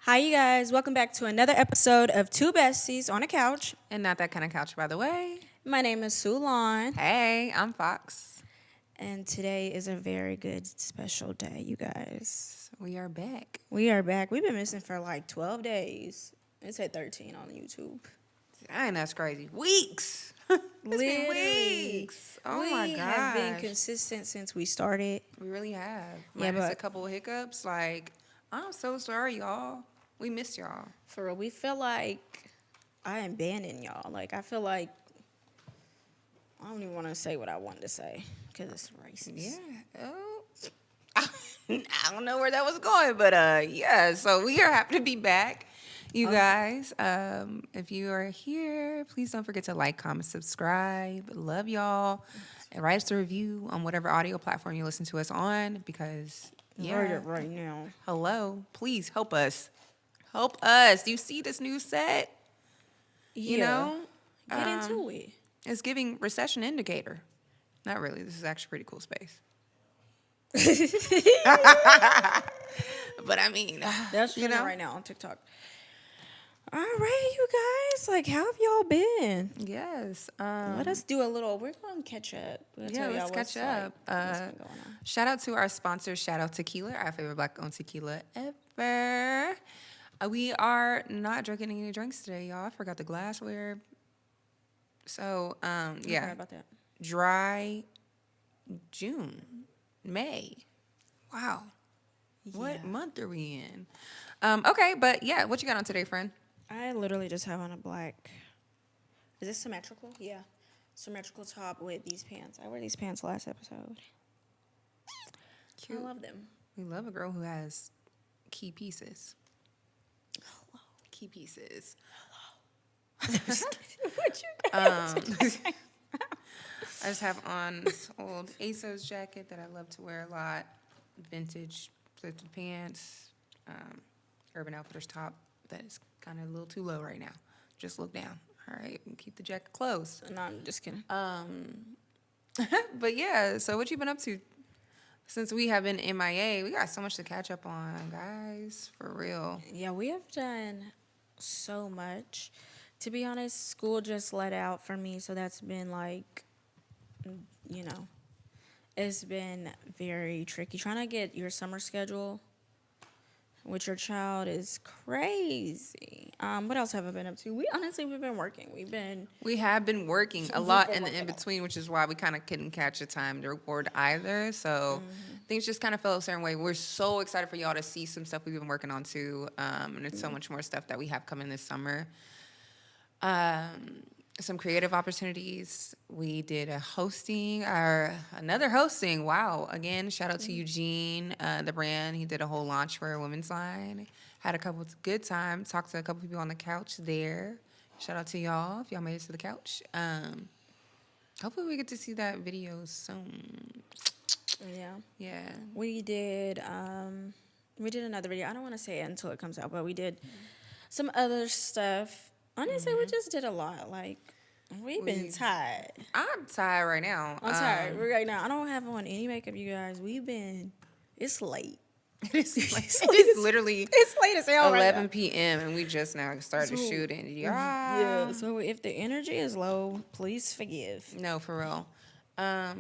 Hi, you guys. Welcome back to another episode of Two Besties on a Couch. And not that kind of couch, by the way. My name is Sulon, Hey, I'm Fox. and today is a very good, special day, you guys. We are back. We are back. We've been missing for like 12 days. It said 13 on YouTube. Dang, that's crazy. Weeks. It's been Literally. weeks. Oh we my gosh. have been consistent since we started. We really have. Yeah, Minus but- a couple of hiccups. Like, I'm so sorry, y'all. We missed y'all. For real, we feel like I abandoned y'all. Like, I feel like I don't even want to say what I wanted to say because it's racist. Yeah. Oh. I don't know where that was going, but yeah. So we are happy to be back, you guys. If you are here, please don't forget to like, comment, subscribe. Love y'all, and write us a review on whatever audio platform you listen to us on. Because Right now. hello, please help us. Help us. Do you see this new set? You know, Get into it. it's giving recession indicator. Not really. This is actually pretty cool space. But I mean, That's trending right now on TikTok. All right, you guys. Like, how have y'all been? Yes. Let us do a little. We're going to catch up. Yeah, let's catch up. What's been going on. Shout out to our sponsor, Shout Out Tequila, our favorite black-owned tequila ever. We are not drinking any drinks today, y'all. I forgot the glassware. So, Sorry yeah, about that. dry June, May. Wow. What Yeah. month are we in? Okay, but yeah, what you got on today, friend? I literally just have on a black. Is this symmetrical? Yeah. Symmetrical top with these pants. I wore these pants last episode. Cute. I love them. We love a girl who has key pieces. Key pieces. What you I just have on this old ASOS jacket that I love to wear a lot. Vintage thrifted pants. Urban Outfitters top that is kind of a little too low right now. Just look down. All right, and keep the jacket closed. No, I'm just kidding. But yeah, so what you been up to since we have been MIA? We got so much to catch up on, guys. For real. Yeah, we have done so much. To be honest, school just let out for me, so that's been like, it's been very tricky. Trying to get your summer schedule with your child is crazy. What else have I been up to? We've been working. We have been working a lot in the in-between, which is why we kind of couldn't catch a time to record either. So things just kind of felt a certain way. We're so excited for y'all to see some stuff we've been working on too. And there's so much more stuff that we have coming this summer. Some creative opportunities. We did another hosting. Wow. Again, shout out to Eugene, the brand. He did a whole launch for a women's line. Had a couple good time. Talked to a couple people on the couch there. Shout out to y'all if y'all made it to the couch. Hopefully we get to see that video soon. Yeah. Yeah. We did another video. I don't want to say it until it comes out, but we did some other stuff. Honestly, we just did a lot. Like, we've been tired. I'm tired right now. I'm tired. Right now, I don't have on any makeup, you guys. It's late. It's literally It's late as hell 11 p.m. and we just now started So- shooting. Yeah, so if the energy is low, please forgive. No, for real. Yeah,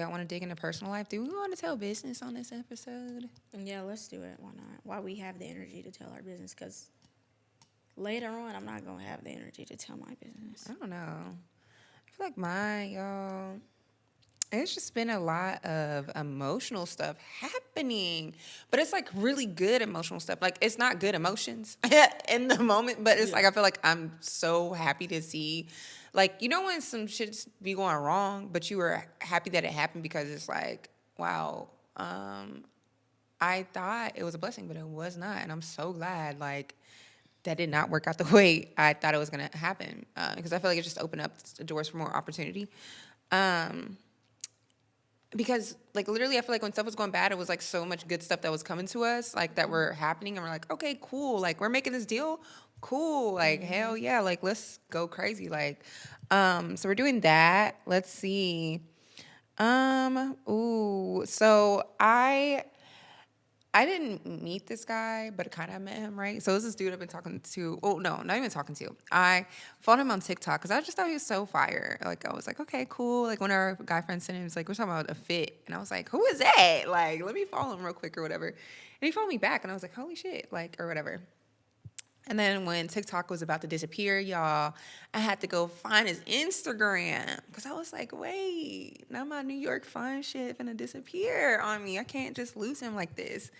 I want to dig into personal life. Do we want to tell business on this episode? Yeah, let's do it. Why not? Why we have the energy to tell our business, because later on, I'm not going to have the energy to tell my business. I don't know. I feel like mine, y'all. It's just been a lot of emotional stuff happening. But it's like really good emotional stuff. Like, it's not good emotions in the moment, but it's like I feel like I'm so happy to see. Like, you know when some shit's be going wrong, but you were happy that it happened because it's like, wow, I thought it was a blessing, but it was not. And I'm so glad, like, that did not work out the way I thought it was going to happen. Because I feel like it just opened up the doors for more opportunity. Because, like, literally, I feel like when stuff was going bad, it was, like, so much good stuff that was coming to us, like, that were happening. And we're like, okay, cool. Like, we're making this deal. Cool. Like, hell yeah. Like, let's go crazy. Like, so we're doing that. Let's see. So I didn't meet this guy, but kind of met him, right? So it was this dude I've been talking to. Oh, no, not even talking to. I followed him on TikTok because I just thought he was so fire. Like, I was like, okay, cool. Like, when our guy friend sent him, he was like, we're talking about a fit. And I was like, who is that? Like, let me follow him real quick or whatever. And he followed me back, and I was like, holy shit, like, or whatever. And then when TikTok was about to disappear, y'all, I had to go find his Instagram because I was like, wait, now my New York fun shit finna disappear on me. I can't just lose him like this.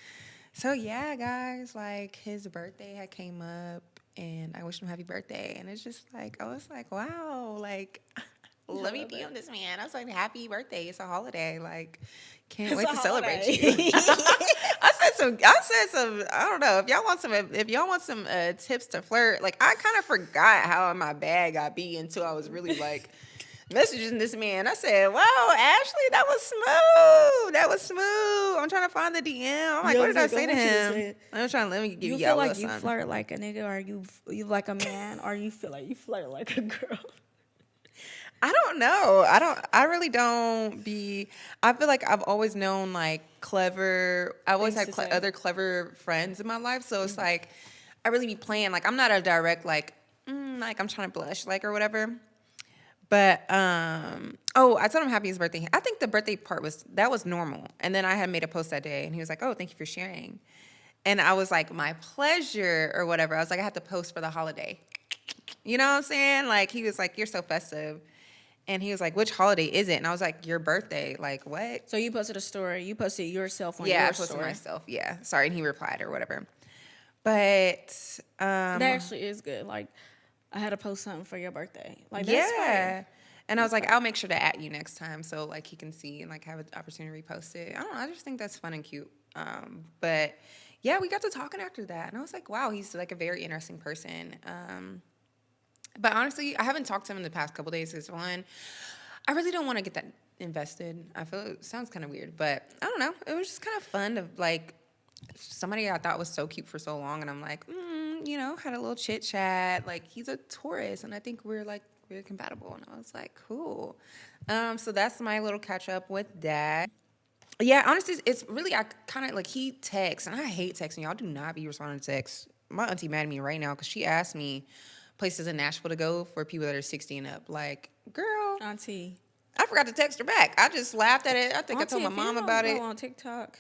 So yeah, guys, like his birthday had came up and I wished him happy birthday. And it's just like, I was like, wow, like, let me DM this man. I was like, happy birthday. It's a holiday. Like, can't It's wait a to celebrate holiday. you. I said some, I don't know. If y'all want some tips to flirt, like I kind of forgot how in my bag I be until I was really like messaging this man. I said, wow, Ashley, that was smooth. That was smooth. I'm trying to find the DM. I'm like, Yeah, what I was did I like, I say to want you to him? say it. I'm trying to let me give You y'all feel a like little you something. flirt like a nigga, or you like a man, or you feel like you flirt like a girl? I don't know. I really don't be. I feel like I've always known like clever. I always Things had to say. other clever friends in my life. So it's like, I really be playing. Like, I'm not a direct, like, like I'm trying to blush, like, or whatever. But, oh, I told him happy his birthday. I think the birthday part that was normal. And then I had made a post that day and he was like, oh, thank you for sharing. And I was like, my pleasure or whatever. I was like, I had to post for the holiday. You know what I'm saying? Like, he was like, you're so festive. And he was like, which holiday is it? And I was like, your birthday. Like, what? So you posted a story. You posted yourself on Yeah, I your posted story. myself. Yeah. Sorry. And he replied or whatever. But, That actually is good. Like, I had to post something for your birthday. Like, that's yeah. fire. And I was That's like, fire. I'll make sure to at you next time so like he can see and like have an opportunity to repost it. I don't know. I just think that's fun and cute. But yeah, we got to talking after that. And I was like, wow, he's like a very interesting person. But honestly, I haven't talked to him in the past couple days. Because one, I really don't want to get that invested. I feel it sounds kind of weird, but I don't know. It was just kind of fun to like somebody I thought was so cute for so long, and I'm like, had a little chit chat. Like he's a Taurus, and I think we're compatible, and I was like, cool. So that's my little catch up with that. Yeah, honestly, it's really I kind of like he texts, and I hate texting. Y'all do not be responding to texts. My auntie mad at me right now because she asked me places in Nashville to go for people that are 60 and up. Like, girl, Auntie. I forgot to text her back. I just laughed at it. I think I told my If you mom don't about go it. on TikTok,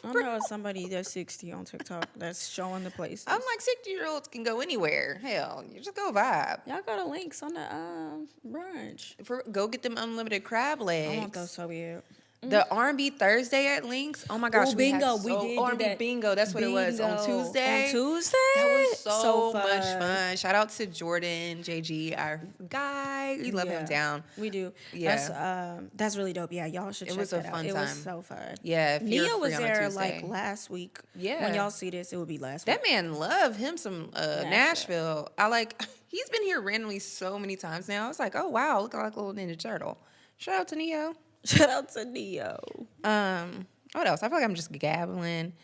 I know somebody that's 60 on TikTok that's showing the places. I'm like, 60-year-olds can go anywhere. Hell, you just go vibe. Y'all got the links on the brunch. Go get them unlimited crab I want those legs. so bad. The R&B Thursday at Links. Oh my gosh, Oh, we had bingo. We so did do R&B that. bingo. That's what it was on Bingo. Tuesday. On Tuesday? That was So so much fun. fun. Shout out to Jordan, JG, our guy. We love him Yeah, down. We do. Yeah. That's really dope. Yeah, y'all should It check was a that out. fun It was time. so fun. Yeah, if you're Nia free was on a there like Tuesday. last week. Yeah. When y'all see this, it would be last That week. man love him some Nashville. I like. He's been here randomly so many times now. I was like, oh wow, look like a little Ninja Turtle. Shout out to Neo. Shout out to Neo. What else? I feel like I'm just gabbling.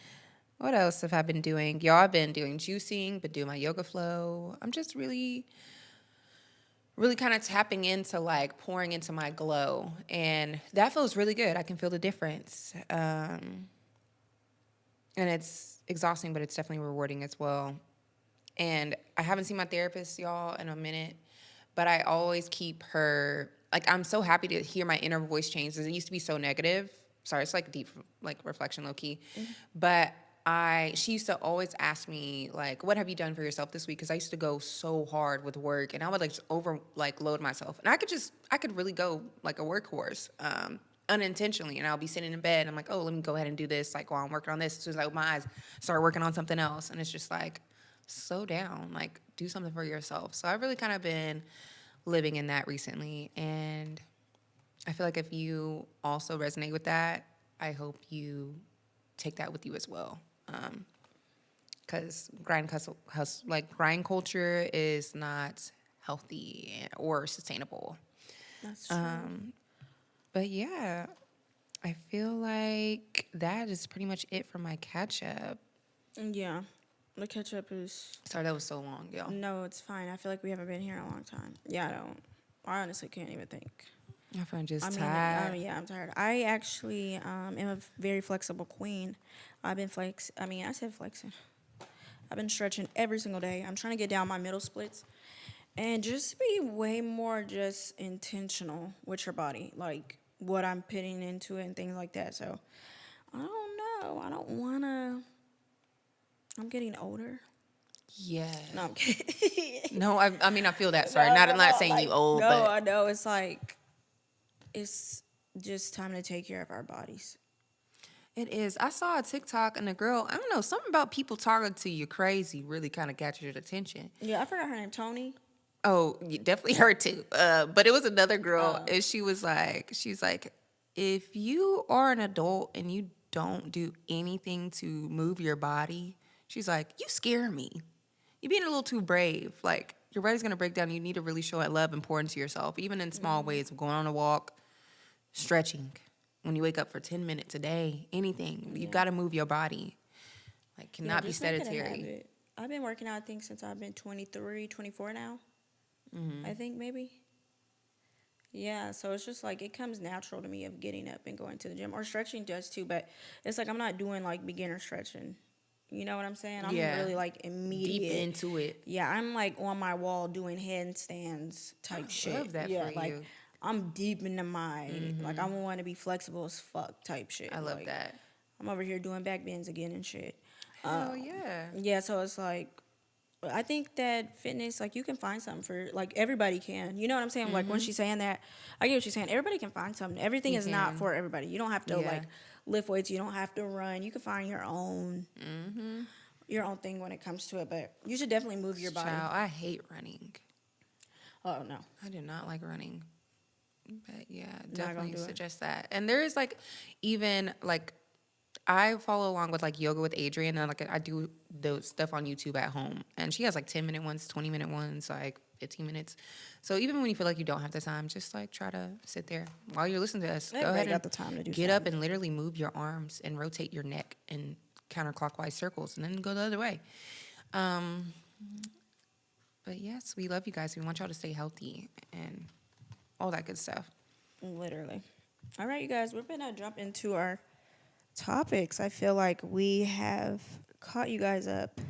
What else have I been doing? Y'all, I've been doing juicing, been doing my yoga flow. I'm just really, really kind of tapping into like pouring into my glow, and that feels really good. I can feel the difference. And it's exhausting, but it's definitely rewarding as well. And I haven't seen my therapist, y'all, in a minute, but I always keep her, like, I'm so happy to hear my inner voice change. It used to be so negative. Sorry, it's like deep, like reflection, low key. But she used to always ask me, like, what have you done for yourself this week? Because I used to go so hard with work, and I would like just load myself. And I could really go like a workhorse, unintentionally. And I'll be sitting in bed, and I'm like, oh, let me go ahead and do this, like while I'm working on this. As soon as I open my eyes, start working on something else. And it's just like, slow down, like do something for yourself. So I've really kind of been living in that recently, and I feel like if you also resonate with that, I hope you take that with you as well. Because grind culture is not healthy or sustainable. That's true. But yeah, I feel like that is pretty much it for my catch up. Yeah. The catch up is. Sorry, that was so long, y'all. No, it's fine. I feel like we haven't been here in a long time. Yeah, I don't. I honestly can't even think. My friend just I mean, tired. yeah, I'm tired. I actually am a very flexible queen. I've been I said flexing. I've been stretching every single day. I'm trying to get down my middle splits and just be way more just intentional with your body, like what I'm putting into it and things like that. So I don't know. I don't wanna. I'm getting older. Yeah. No, I'm kidding. No, I mean, I feel that. Sorry. No, Not, no, I'm not no. saying you Like, old, no, but I know. It's like, it's just time to take care of our bodies. it is. I saw a TikTok and a girl, I don't know, something about people talking to you crazy really kind of captured your attention. Yeah, I forgot her name, Tony. Oh, definitely her too. But it was another girl, Oh. and she's like, if you are an adult and you don't do anything to move your body, she's like, you scare me. You're being a little too brave. Like, your body's gonna break down. You need to really show it love and pour into yourself, even in small ways, going on a walk, stretching. When you wake up for 10 minutes a day, anything, you Yeah. gotta move your body. Like, Yeah, cannot be just make it a sedentary. habit. I've been working out, I think, since I've been 23, 24 now. I think maybe. Yeah, so it's just like it comes natural to me of getting up and going to the gym. Or stretching does too, but it's like I'm not doing like beginner stretching. You know what I'm saying? I'm Yeah. really like Deep immediate. into it. Yeah, I'm like on my wall doing handstands type shit. Love that Yeah, for like you. I'm deep into my like I want to be flexible as fuck type shit. I love Like that. I'm over here doing back bends again and shit. Hell yeah. Yeah, so it's like I think that fitness, like you can find something for like everybody can. You know what I'm saying? Like when she's saying that, I get what she's saying. Everybody can find something. Everything You is not can. for everybody. You don't have to Yeah. like lift weights. You don't have to run. You can find your own thing when it comes to it. But you should definitely move your body. Child, I hate running. Oh no, I do not like running. But yeah, gonna definitely do it. suggest that. And there is like even like I follow along with like yoga with Adrienne and like I do those stuff on YouTube at home. And she has like 10-minute ones, 20-minute ones, like 15 minutes. So even when you feel like you don't have the time, just like try to sit there while you're listening to us. Go everybody ahead got and the time to do get up something. and literally move your arms and rotate your neck in counterclockwise circles and then go the other way. But yes, we love you guys. We want y'all to stay healthy and all that good stuff. Literally. All right, you guys, we're gonna jump into our topics. I feel like we have caught you guys up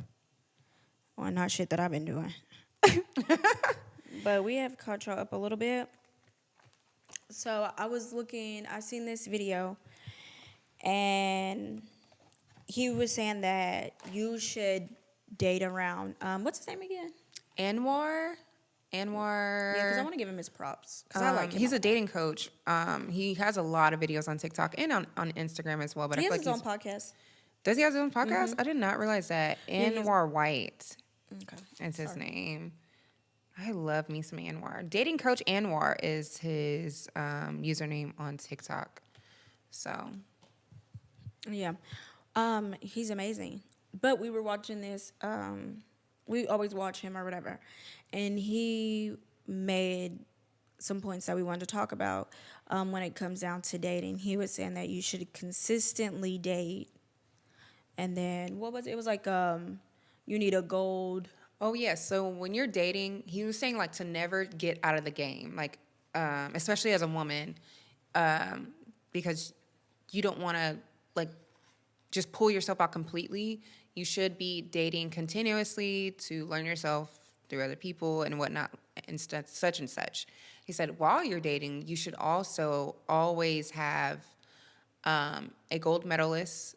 on not shit that I've been doing. But we have caught y'all up a little bit. So I seen this video, and he was saying that you should date around, what's his name again? Anwar. Yeah, because I want to give him his props, because I like him. He's a dating coach. He has a lot of videos on TikTok and on Instagram as well. But He I has feel his like own podcast. does he have his own podcast? I did not realize that. Yeah, he has- Anwar White Okay. is his name. I love me some Anwar. Dating coach Anwar is his username on TikTok. So Yeah. He's amazing. But we were watching this, we always watch him or whatever. And he made some points that we wanted to talk about when it comes down to dating. He was saying that you should consistently date. And then what was it? It was like you need a gold. oh yeah, so when you're dating, he was saying like to never get out of the game, like especially as a woman, because you don't want to like just pull yourself out completely. You should be dating continuously to learn yourself through other people and whatnot, and such and such. He said while you're dating, you should also always have a gold medalist,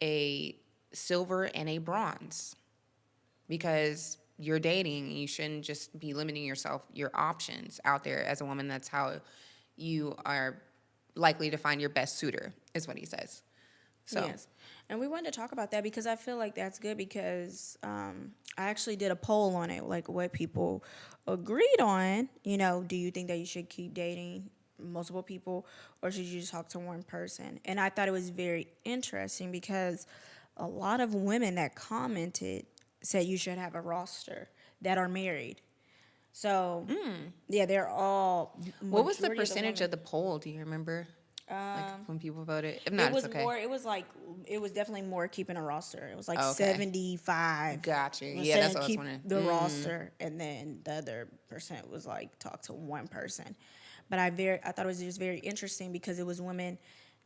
a silver, and a bronze, because you're dating and you shouldn't just be limiting yourself, your options out there as a woman. That's how you are likely to find your best suitor, is what he says. So Yes. And we wanted to talk about that because I feel like that's good because I actually did a poll on it, like what people agreed on. You know, do you think that you should keep dating multiple people or should you just talk to one person? And I thought it was very interesting because a lot of women that commented said you should have a roster that are married. So, yeah, they're all. what was the majority percentage women- of the poll? Do you remember? Like when people voted? If not, It was it's okay. more. It was like it was definitely more keeping a roster. It was like Oh, okay. 75. Gotcha. was Yeah, that's saying what I was keep wondering. the roster, and then the other percent was like talk to one person. But I thought it was just very interesting because it was women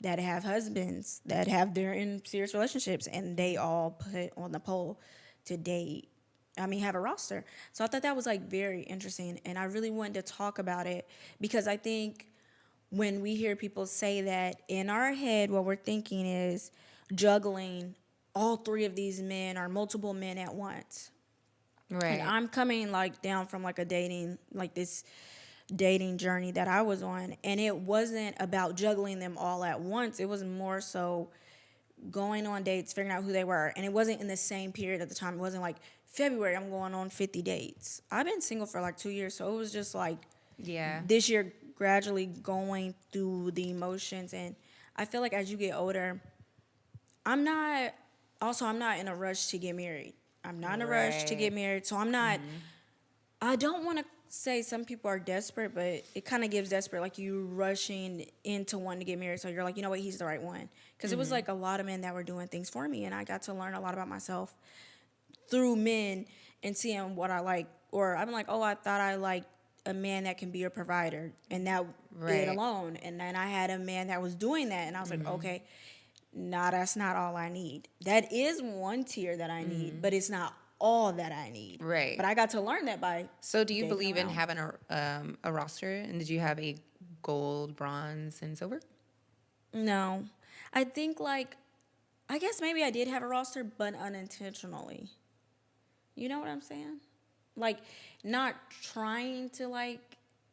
that have husbands they're in serious relationships, and they all put on the poll to date. I mean, have a roster. So I thought that was like very interesting, and I really wanted to talk about it because I think when we hear people say that, in our head, what we're thinking is juggling all three of these men or multiple men at once. And Right. I'm coming like down from like this dating journey that I was on, and it wasn't about juggling them all at once. It was more so going on dates, figuring out who they were, and it wasn't in the same period at the time. It wasn't like February I'm going on 50 dates. I've been single for like 2 years, so it was just like Yeah. this year gradually going through the emotions. And I feel like as you get older, I'm not in a rush to get married. I'm not in a rush to get Right. married. So I'm not, I don't want to say some people are desperate, but it kind of gives desperate, like you rushing into wanting to get married. So you're like, you know what, he's the right one. Because it was like a lot of men that were doing things for me. And I got to learn a lot about myself through men and seeing what I like. Or I'm like, oh, I thought I liked a man that can be a provider, and that it Right. alone. And then I had a man that was doing that, and I was like, okay, nah, that's not all I need. That is one tier that I need, but it's not all that I need. Right. But I got to learn that by So do you dating believe in around. having a roster? And did you have a gold, bronze, and silver? No, I think like I guess maybe I did have a roster, but unintentionally. You know what I'm saying? Like not trying to like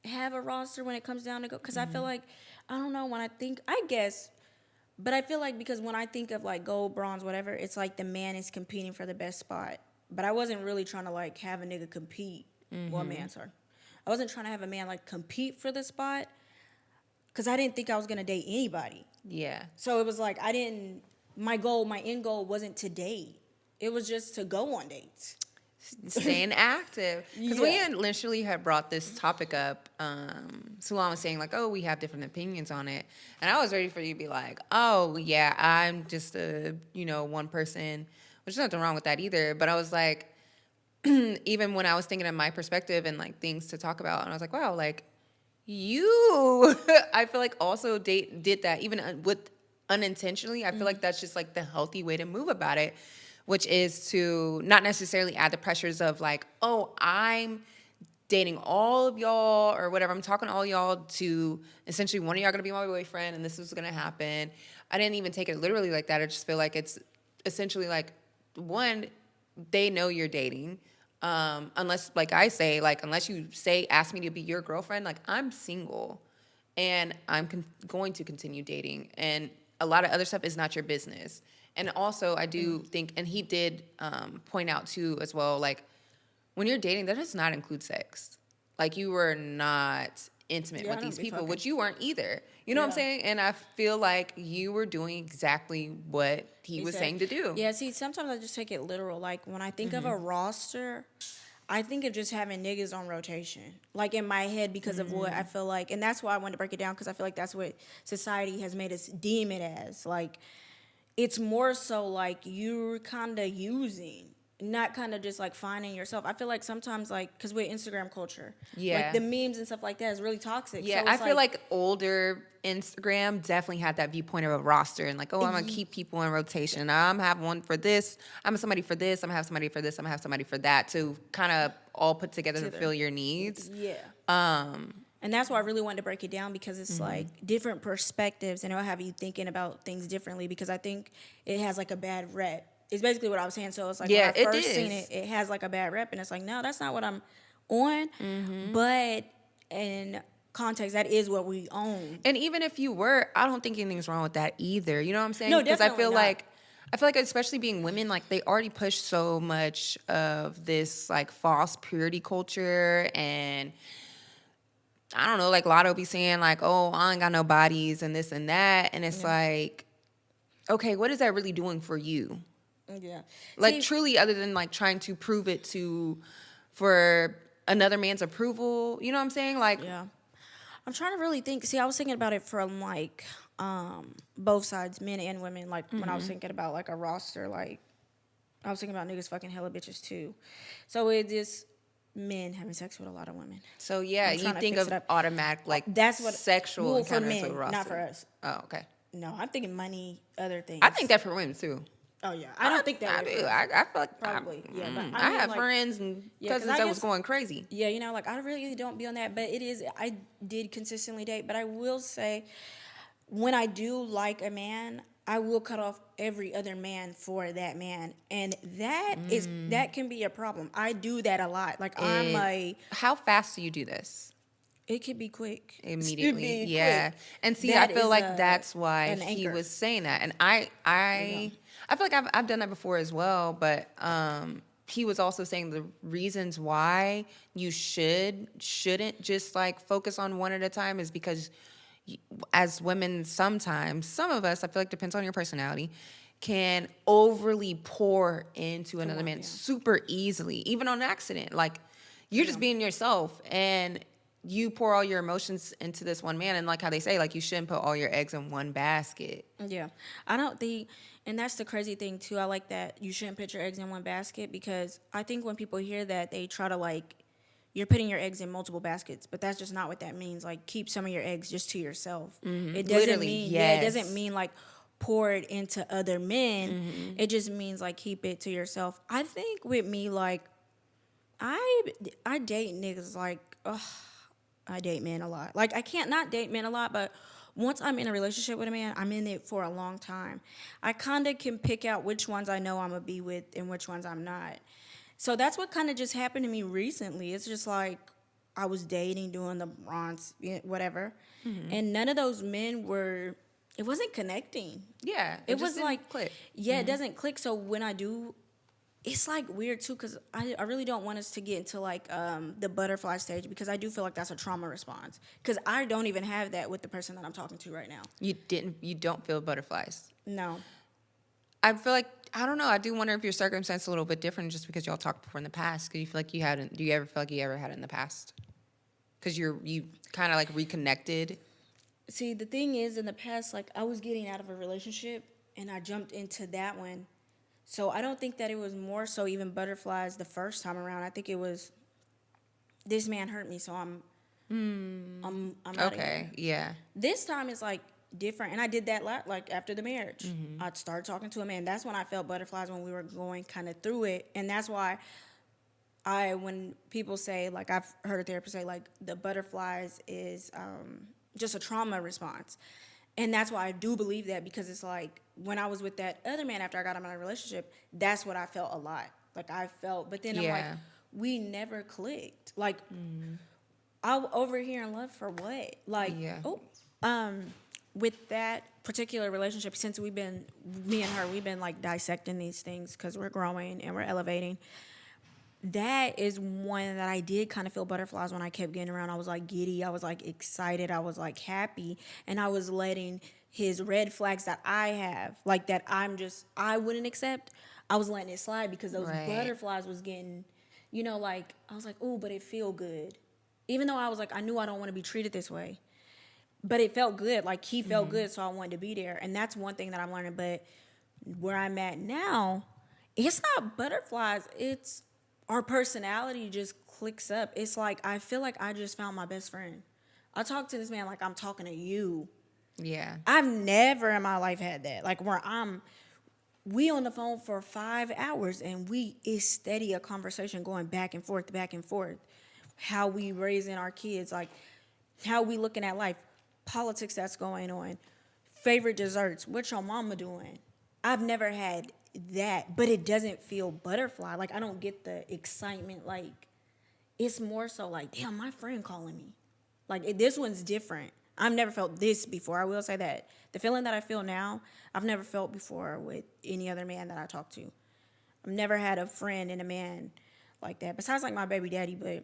have a roster when it comes down to go, because I feel like I don't know when I think I guess, but I feel like because when I think of like gold, bronze, whatever, it's like the man is competing for the best spot. But I wasn't really trying to like have a nigga compete. Well, a man, sorry. I wasn't trying to have a man like compete for the spot because I didn't think I was gonna date anybody. Yeah. So it was like I didn't. My end goal wasn't to date. It was just to go on dates. Staying active. Because we Yeah. had literally had brought this topic up. Sulan was saying like, oh, we have different opinions on it. And I was ready for you to be like, oh, yeah, I'm just one person, which is nothing wrong with that either. But I was like, even when I was thinking of my perspective and like things to talk about, and I was like, wow, like you, I feel like also did that even with unintentionally. I feel like that's just like the healthy way to move about it, which is to not necessarily add the pressures of like, oh, I'm dating all of y'all or whatever. I'm talking to all y'all to essentially one of y'all gonna be my boyfriend and this is gonna happen. I didn't even take it literally like that. I just feel like it's essentially like one, they know you're dating. Unless, like I say, like unless you say, ask me to be your girlfriend, like I'm single, and I'm going to continue dating, and a lot of other stuff is not your business. And also, I do think, and he did point out too as well, like when you're dating, that does not include sex. Like you were not intimate Yeah, I with don't these be people, fucking. which you weren't either. You know what I'm Yeah. saying? And I feel like you were doing exactly what he was said- saying to do. Yeah, see, sometimes I just take it literal. Like when I think of a roster, I think of just having niggas on rotation, like in my head, because of what I feel like, and that's why I wanted to break it down because I feel like that's what society has made us deem it as. Like it's more so like you're kind of using, not kind of just like finding yourself. I feel like sometimes like because with Instagram culture, Yeah. like the memes and stuff like that is really toxic. Yeah, So I it's feel like older Instagram definitely had that viewpoint of a roster and like, oh, I'm gonna keep people in rotation. I'm gonna have one for this. I'm gonna have somebody for this. I'm gonna have somebody for this. I'm gonna have somebody for that to kind of all put together to fill your needs. yeah. And that's why I really wanted to break it down because it's like different perspectives and it'll have you thinking about things differently because I think it has like a bad rep. It's basically what I was saying. So it's like Yeah, when I it first seen is. it, it has like a bad rep and it's like, no, that's not what I'm on. But in context, that is what we own. And even if you were, I don't think anything's wrong with that either. You know what I'm saying? No, Because I definitely feel not. like especially being women, like they already push so much of this like false purity culture and I don't know, like Lotto be saying like, oh, I ain't got no bodies and this and that. And it's like, okay, what is that really doing for you? Yeah. Like See, truly other than like trying to prove it for another man's approval. You know what I'm saying? Like, yeah. I'm trying to really think. See, I was thinking about it from like both sides, men and women. Like when I was thinking about like a roster, like I was thinking about niggas fucking hella bitches too. So it just men having sex with a lot of women. So yeah, I'm you trying to think fix of it up. automatic like That's what sexual well for encounters men, with Ross. not for us. Oh, okay. No, I'm thinking money, other things. I think that for women too. Oh yeah, I don't think that I way do. for us. I feel like Probably, yeah, but I I mean, have like, friends and yeah, 'cause cousins I that was guess- going crazy. yeah, you know, like I really don't be on that, but it is. I did consistently date, but I will say, when I do like a man, I will cut off every other man for that man, and that can be a problem. I do that a lot. Like How fast do you do this? it could be quick. Immediately, It could be yeah. quick. And see, That I feel is like that's why an he anchor. was saying that, and I feel like I've done that before as well. But he was also saying the reasons why you shouldn't just like focus on one at a time is because as women, sometimes some of us, I feel like depends on your personality, can overly pour into another one, man yeah. super easily, even on accident. Like you're just being yourself and you pour all your emotions into this one man, and like how they say, like you shouldn't put all your eggs in one basket. Yeah, I don't think, and that's the crazy thing too. I like that you shouldn't put your eggs in one basket, because I think when people hear that, they try to like, you're putting your eggs in multiple baskets, but that's just not what that means. Like, keep some of your eggs just to yourself. It doesn't Literally, mean, yes. it doesn't mean like pour it into other men. It just means like keep it to yourself. I think with me, like, I date niggas like, I date men a lot. Like, I can't not date men a lot, but once I'm in a relationship with a man, I'm in it for a long time. I kind of can pick out which ones I know I'm going to be with and which ones I'm not. So that's what kind of just happened to me recently. It's just like I was dating, doing the bronze, whatever. And none of those men were, it wasn't connecting. Yeah, It just was didn't like, click. yeah, it doesn't click. So when I do, it's like weird too, because I really don't want us to get into like the butterfly stage, because I do feel like that's a trauma response, because I don't even have that with the person that I'm talking to right now. You don't feel butterflies. No. I feel like, I don't know. I do wonder if your circumstance is a little bit different just because y'all talked before in the past. Because you feel like you hadn't. Do you ever feel like you ever had it in the past? Because you kind of like reconnected. See, the thing is, in the past, like I was getting out of a relationship and I jumped into that one. So I don't think that it was more so even butterflies the first time around. I think it was, this man hurt me, so I'm out of Okay, here. yeah. This time it's like different, and I did that like after the marriage. I started talking to a man. That's when I felt butterflies, when we were going kind of through it, and that's why when people say, like I've heard a therapist say, like the butterflies is just a trauma response, and that's why I do believe that, because it's like when I was with that other man after I got out of my relationship, that's what I felt a lot. Like I felt, but then I'm like, Yeah. we never clicked. Like I over here in love for what? Like Yeah. with that particular relationship, since me and her, we've been like dissecting these things because we're growing and we're elevating. That is one that I did kind of feel butterflies when I kept getting around. I was like giddy, I was like excited, I was like happy, and I was letting his red flags that I have, like that I wouldn't accept, I was letting it slide, because those Right. butterflies was getting, like I was like, oh, but it feel good. Even though I was like, I knew I don't want to be treated this way. But it felt good. Like he felt good, so I wanted to be there. And that's one thing that I'm learning. But where I'm at now, it's not butterflies. It's our personality just clicks up. It's like I feel like I just found my best friend. I talk to this man like I'm talking to you. Yeah. I've never in my life had that. Like where we on the phone for 5 hours and it's steady a conversation going back and forth, back and forth. How we raising our kids, like how we looking at life, politics that's going on, favorite desserts, what your mama doing. I've never had that, but it doesn't feel butterfly. Like I don't get the excitement. Like it's more so like, damn, my friend calling me. Like this one's different. I've never felt this before. I will say that. The feeling that I feel now, I've never felt before with any other man that I talk to. I've never had a friend and a man like that. Besides like my baby daddy, but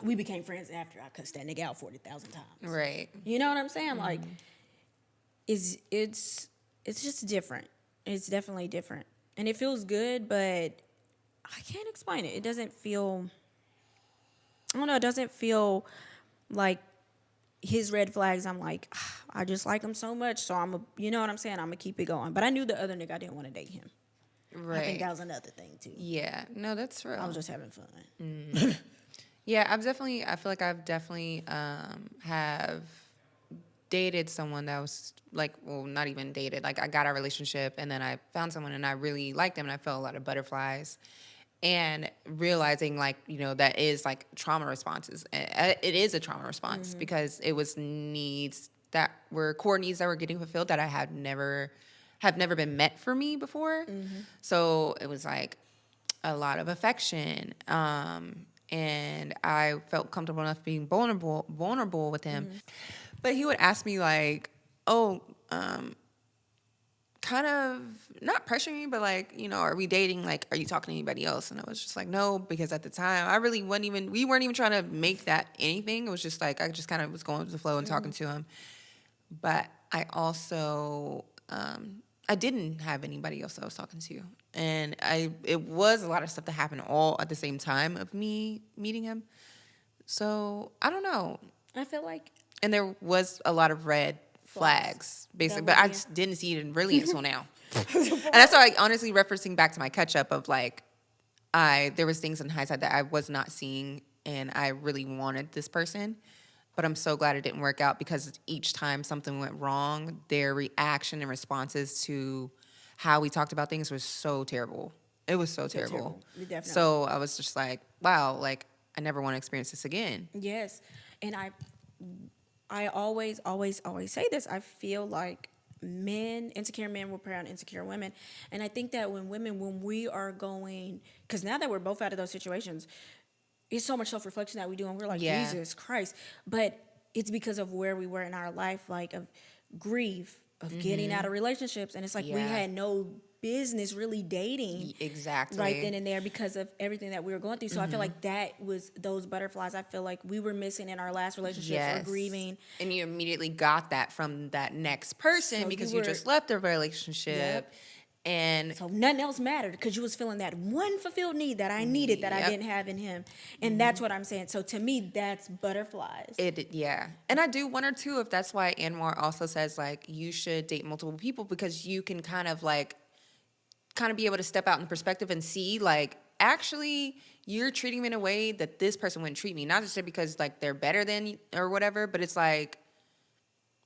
we became friends after I cussed that nigga out 40,000 times. Right. You know what I'm saying? Like it's just different. It's definitely different. And it feels good, but I can't explain it. It doesn't feel, I don't know, it doesn't feel like his red flags. I'm like, I just like him so much, so you know what I'm saying? I'm gonna keep it going. But I knew the other nigga, I didn't want to date him. Right. I think that was another thing too. Yeah. No, that's real. I was just having fun. Yeah, I feel like I've definitely have dated someone that was like, well, not even dated. Like I got a relationship and then I found someone and I really liked them and I felt a lot of butterflies. And realizing like, you know, that is like trauma responses. It is a trauma response because it was needs that were core needs that were getting fulfilled that I had never have never been met for me before. So it was like a lot of affection. And I felt comfortable enough being vulnerable with him. But he would ask me like, "Oh, kind of not pressuring me, but like, you know, are we dating? Like, are you talking to anybody else?" And I was just like, no, because at the time I really wasn't even, we weren't even trying to make that anything. It was just like, I just kind of was going with the flow and talking to him. But I also, I didn't have anybody else that I was talking to. And it was a lot of stuff that happened all at the same time of me meeting him. So I don't know. I feel like And there was a lot of red flags, basically, but I just didn't see it really until now. And that's why, honestly, referencing back to my catch up of like, there was things in hindsight that I was not seeing, and I really wanted this person, but I'm so glad it didn't work out because each time something went wrong, their reaction and responses to how we talked about things was so terrible. It was so terrible. Definitely. So I was just like, wow, like I never want to experience this again. Yes. And I always say this. I feel like insecure men will prey on insecure women. And I think that when we are going, because now that we're both out of those situations, it's so much self-reflection that we do. And we're like, Yeah. Jesus Christ. But it's because of where we were in our life, like of grief, of getting out of relationships. And it's like we Yeah. had no business really dating Exactly. right then and there because of everything that we were going through. So I feel like that was those butterflies I feel like we were missing in our last relationships or grieving. And you immediately got that from that next person So because you just left the relationship. Yep. And So nothing else mattered because you was feeling that one fulfilled need that I needed that I Yep. didn't have in him. And that's what I'm saying. So to me, that's butterflies. yeah. And I do wonder too if that's why Anwar also says like you should date multiple people because you can kind of be able to step out in perspective and see like actually you're treating me in a way that this person wouldn't treat me. Not just because like they're better than or whatever, but it's like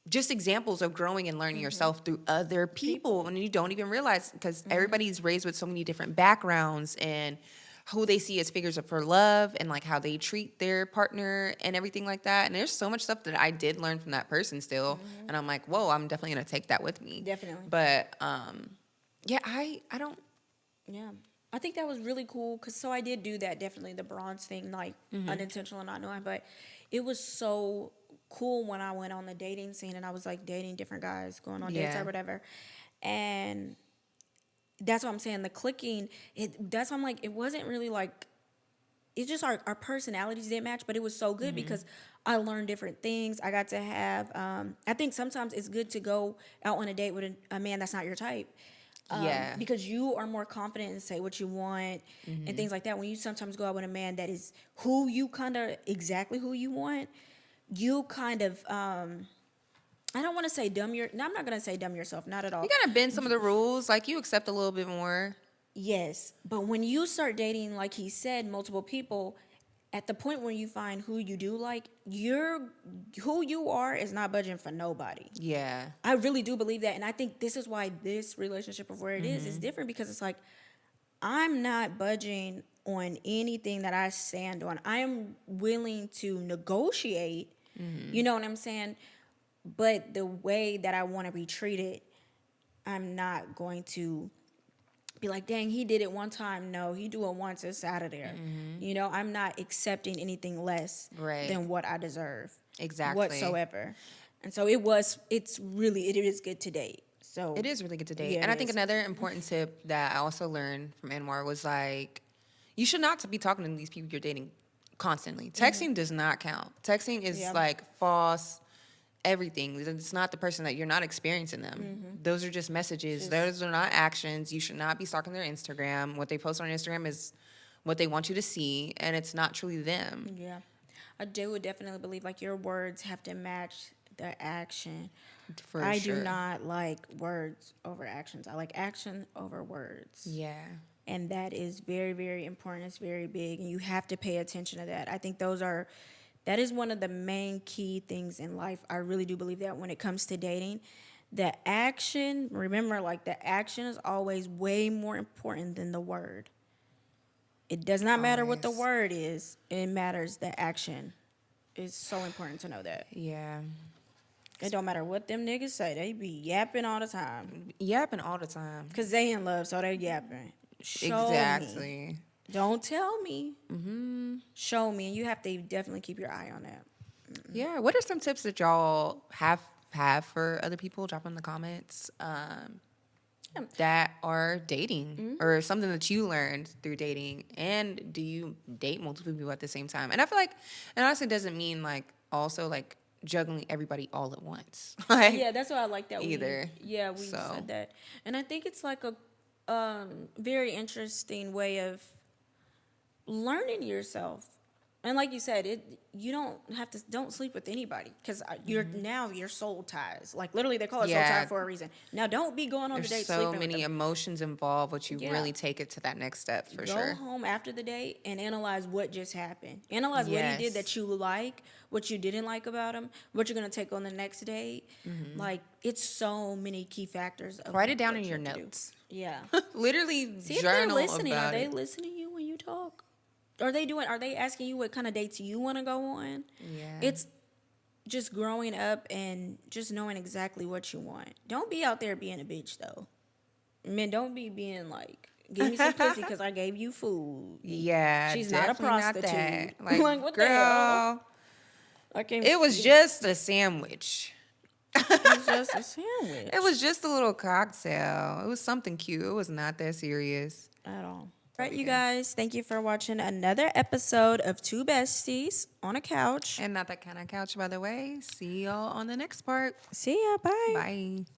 just examples of growing and learning yourself through other people. And you don't even realize because everybody's raised with so many different backgrounds and who they see as figures for love and like how they treat their partner and everything like that. And there's so much stuff that I did learn from that person still. And I'm like, whoa, I'm definitely going to take that with me. Definitely. But yeah, I don't. Yeah. I think that was really cool because so I did do that, definitely the bronze thing, like unintentional, not knowing, but it was so cool when I went on the dating scene and I was like dating different guys, going on dates Yeah. or whatever. And that's what I'm saying. The clicking, that's why I'm like, it wasn't really like, it's just our personalities didn't match, but it was so good because I learned different things. I got to have, I think sometimes it's good to go out on a date with a man that's not your type. Yeah. Because you are more confident and say what you want and things like that. When you sometimes go out with a man that is exactly who you want, you kind of, I don't want to say no, I'm not going to say dumb yourself, not at all. You gotta bend some of the rules. Like you accept a little bit more. Yes, but when you start dating, like he said, multiple people, at the point where you find who you do like, who you are is not budging for nobody. Yeah. I really do believe that. And I think this is why this relationship of where it is different because it's like, I'm not budging on anything that I stand on. I am willing to negotiate, you know what I'm saying? But the way that I want to be treated, I'm not going to be like, dang, he did it one time. No, he do it once, it's out of there. You know, I'm not accepting anything less than what I deserve. Exactly. Whatsoever. And so it is good to date. So It is really good to date. Yeah, And it I think is. another important tip that I also learned from Anwar was like, you should not be talking to these people you're dating constantly. Texting does not count. Texting is like false everything. It's not the person that you're not experiencing them. Those are just messages. Those are not actions. You should not be stalking their Instagram. What they post on Instagram is what they want you to see, and it's not truly them. Yeah. I do definitely believe like your words have to match the action. For I sure. do not like words over actions. I like action over words. Yeah. And that is very, very important. It's very big, and you have to pay attention to that. I think that is one of the main key things in life. I really do believe that when it comes to dating, the action, remember, like, the action is always way more important than the word. It does not matter what the Always. word is, it matters the action. It's so important to know that. Yeah. It don't matter what them niggas say. They be yapping all the time. Yapping all the time. Because they in love, so they yapping. Show me. Exactly. Don't tell me. Show me. And you have to definitely keep your eye on that. Yeah. What are some tips that y'all have for other people? Drop in the comments. That are dating or something that you learned through dating. And do you date multiple people at the same time? And I feel like it honestly doesn't mean like also like juggling everybody all at once. Like, Yeah, that's why I like that. Either. We So. said that. And I think it's like a very interesting way of learning yourself. And like you said, you don't sleep with anybody because now your soul ties. Like literally, they call it soul Yeah. tie for a reason. Now, don't be going on the There's date so sleeping many with them. emotions involved, but you Yeah. really take it to that next step for Go sure. home after the date and analyze what just happened. Analyze what he did Yes. that you like, what you didn't like about him, what you're gonna take on the next date. Like it's so many key factors. Of Write it down what in you your have to do. notes. Yeah. Literally See if they're journal listening. about Are they it. listening to you when you talk? Are they asking you what kind of dates you want to go on? Yeah. It's just growing up and just knowing exactly what you want. Don't be out there being a bitch though. Man, don't be being like, give me some pussy because I gave you food. Yeah, She's not a definitely prostitute. that. Like, Like, what the girl, hell? I can't. it was just a sandwich. It was just a sandwich. It was just a little cocktail. It was something cute. It was not that serious. At all. All right, you guys. Thank you for watching another episode of Two Besties on a Couch. And not that kind of couch, by the way. See y'all on the next part. See ya. Bye. Bye.